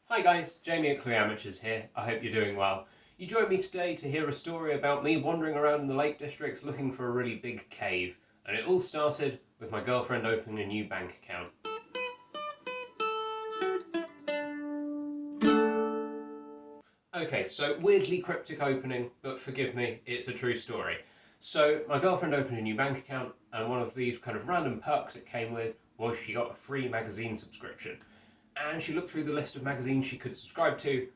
Hi guys, Jamie at Clue Amateurs here. I hope you're doing well. You joined me today to hear a story about me wandering around in the Lake District looking for a really big cave. And it all started with my girlfriend opening a new bank account. Okay, so weirdly cryptic opening, but forgive me, it's a true story. So my girlfriend opened a new bank account, and one of these kind of random perks it came with was she got a free magazine subscription. And she looked through the list of magazines she could subscribe to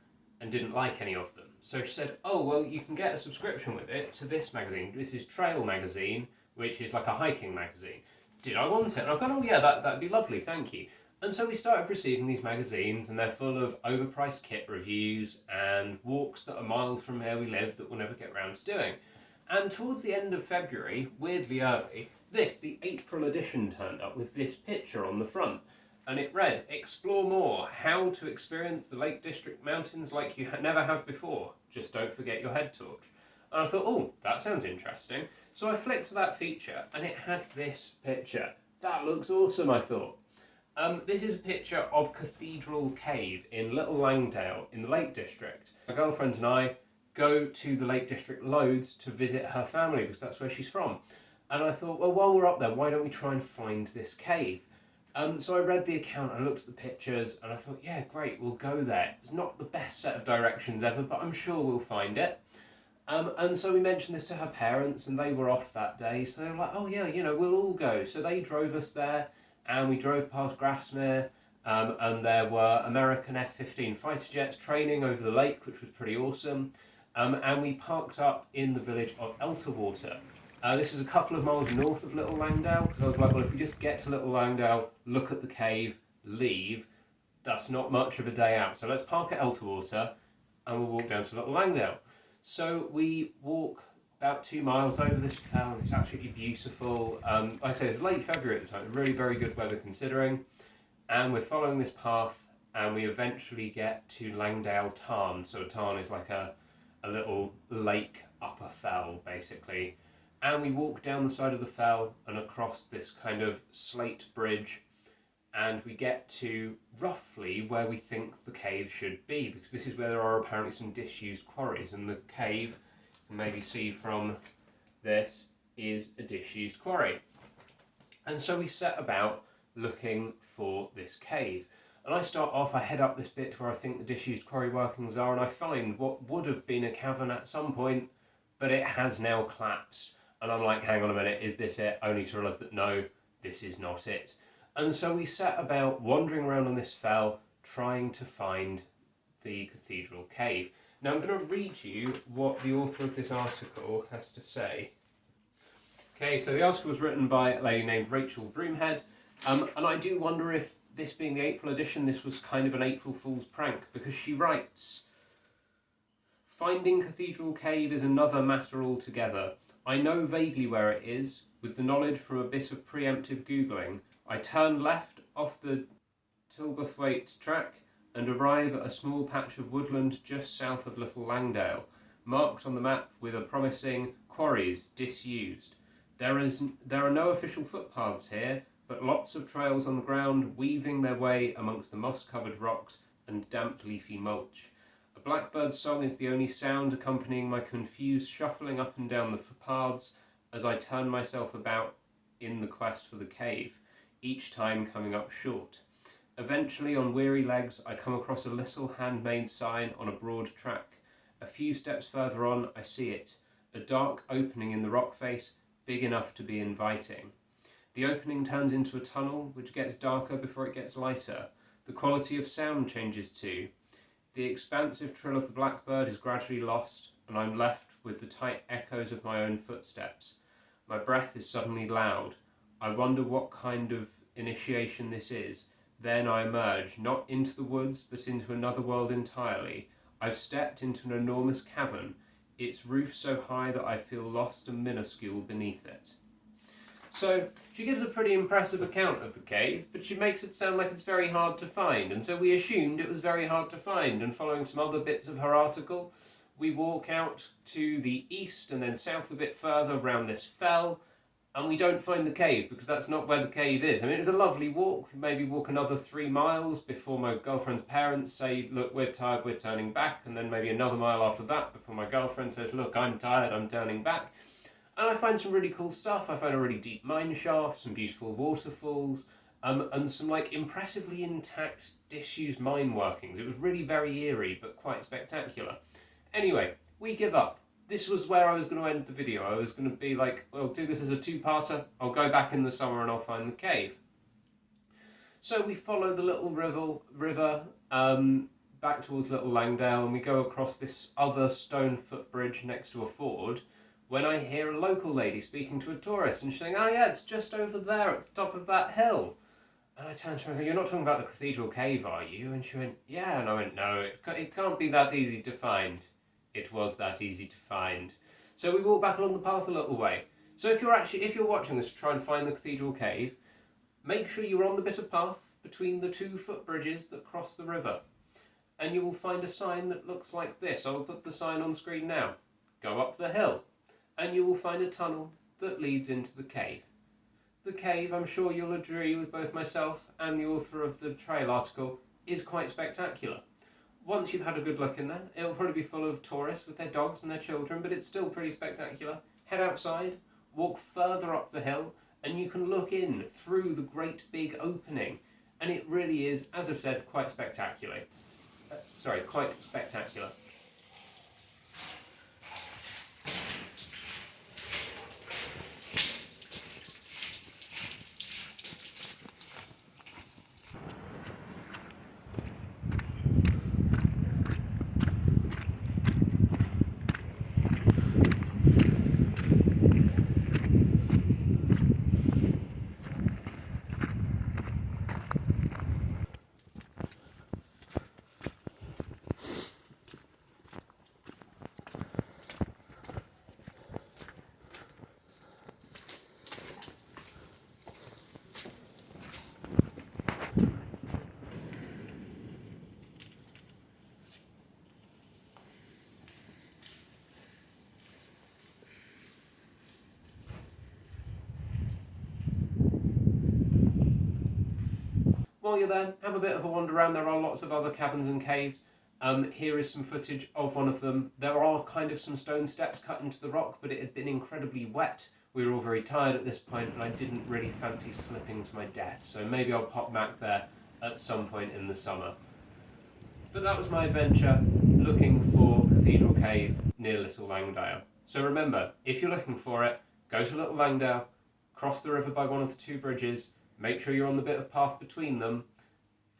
and didn't like any of them. So she said, oh, well, you can get a subscription with it to this magazine. This is Trail magazine, which is like a hiking magazine. Did I want it? And I've gone, oh yeah, that'd be lovely, thank you. And so we started receiving these magazines, and they're full of overpriced kit reviews and walks that are miles from where we live that we'll never get round to doing. And towards the end of February, weirdly early, the April edition turned up with this picture on the front. And it read, "Explore more, how to experience the Lake District mountains like you never have before. Just don't forget your head torch." And I thought, oh, that sounds interesting. So I flicked to that feature, and it had this picture. That looks awesome, I thought. This is a picture of Cathedral Cave in Little Langdale in the Lake District. My girlfriend and I go to the Lake District loads to visit her family because that's where she's from. And I thought, well, while we're up there, why don't we try and find this cave? So I read the account, I looked at the pictures, and I thought, yeah, great, we'll go there. It's not the best set of directions ever, but I'm sure we'll find it. And so we mentioned this to her parents, and they were off that day, so they were like, oh yeah, we'll all go. So they drove us there, and we drove past Grasmere, and there were American F-15 fighter jets training over the lake, which was pretty awesome. And we parked up in the village of Elterwater. This is a couple of miles north of Little Langdale, because I was like, well, if we just get to Little Langdale, look at the cave, leave, that's not much of a day out. So let's park at Elterwater, and we'll walk down to Little Langdale. So we walk about 2 miles over this fell. It's absolutely beautiful. Like I say, it's late February at the time, really very good weather considering. And we're following this path, and we eventually get to Langdale Tarn. So a tarn is like a little lake up a fell, basically. And we walk down the side of the fell and across this kind of slate bridge, and we get to roughly where we think the cave should be, because this is where there are apparently some disused quarries, and the cave, you can maybe see from this, is a disused quarry. And so we set about looking for this cave. And I start off, I head up this bit where I think the disused quarry workings are, and I find what would have been a cavern at some point, but it has now collapsed. And I'm like, hang on a minute, is this it? Only to realise that no, this is not it. And so we set about wandering around on this fell, trying to find the Cathedral Cave. Now I'm going to read you what the author of this article has to say. Okay, so the article was written by a lady named Rachel Broomhead, and I do wonder if, this being the April edition, this was kind of an April Fool's prank, because she writes, "Finding Cathedral Cave is another matter altogether. I know vaguely where it is. With the knowledge from a bit of preemptive Googling, I turn left off the Tilberthwaite track and arrive at a small patch of woodland just south of Little Langdale, marked on the map with a promising quarries disused. There are no official footpaths here, but lots of trails on the ground weaving their way amongst the moss-covered rocks and damp leafy mulch. A blackbird's song is the only sound accompanying my confused shuffling up and down the paths as I turn myself about in the quest for the cave, each time coming up short. Eventually, on weary legs, I come across a little handmade sign on a broad track. A few steps further on, I see it, a dark opening in the rock face, big enough to be inviting. The opening turns into a tunnel, which gets darker before it gets lighter. The quality of sound changes too. The expansive trill of the blackbird is gradually lost, and I'm left with the tight echoes of my own footsteps. My breath is suddenly loud. I wonder what kind of initiation this is. Then I emerge, not into the woods, but into another world entirely. I've stepped into an enormous cavern, its roof so high that I feel lost and minuscule beneath it." So she gives a pretty impressive account of the cave, but she makes it sound like it's very hard to find, and so we assumed it was very hard to find, and following some other bits of her article, we walk out to the east and then south a bit further around this fell, and we don't find the cave because that's not where the cave is. I mean, it's a lovely walk. Maybe walk another 3 miles before my girlfriend's parents say, look, we're tired, we're turning back. And then maybe another mile after that before my girlfriend says, look, I'm tired, I'm turning back. And I find some really cool stuff. I find a really deep mine shaft, some beautiful waterfalls, and some like impressively intact disused mine workings. It was really very eerie, but quite spectacular. Anyway, we give up. This was where I was going to end the video. I was going to be like, I'll do this as a two-parter. I'll go back in the summer and I'll find the cave. So we follow the little river back towards Little Langdale, and we go across this other stone footbridge next to a ford, when I hear a local lady speaking to a tourist, and she's saying, oh yeah, it's just over there at the top of that hill. And I turned to her and go, you're not talking about the Cathedral Cave, are you? And she went, yeah. And I went, no, it can't be that easy to find. It was that easy to find. So we walk back along the path a little way. So if you're watching this to try and find the Cathedral Cave, make sure you're on the bit of path between the 2 footbridges that cross the river. And you will find a sign that looks like this. I'll put the sign on screen now. Go up the hill, and you will find a tunnel that leads into the cave. The cave, I'm sure you'll agree with both myself and the author of the trail article, is quite spectacular. Once you've had a good look in there, it'll probably be full of tourists with their dogs and their children, but it's still pretty spectacular. Head outside, walk further up the hill, and you can look in through the great big opening. And it really is, as I've said, quite spectacular. Quite spectacular. While you're there, have a bit of a wander around. There are lots of other caverns and caves. Here is some footage of one of them. There are kind of some stone steps cut into the rock, but it had been incredibly wet. We were all very tired at this point, and I didn't really fancy slipping to my death, so maybe I'll pop back there at some point in the summer. But that was my adventure looking for Cathedral Cave near Little Langdale. So remember, if you're looking for it, go to Little Langdale, cross the river by one of the 2 bridges, make sure you're on the bit of path between them,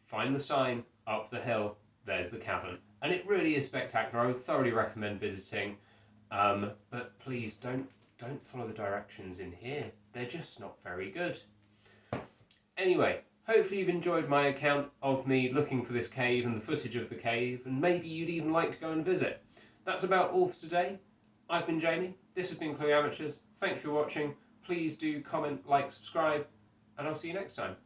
find the sign, up the hill, there's the cavern. And it really is spectacular. I would thoroughly recommend visiting, but please don't follow the directions in here. They're just not very good. Anyway, hopefully you've enjoyed my account of me looking for this cave and the footage of the cave, and maybe you'd even like to go and visit. That's about all for today. I've been Jamie, this has been Clue Amateurs. Thank you for watching. Please do comment, like, subscribe, and I'll see you next time.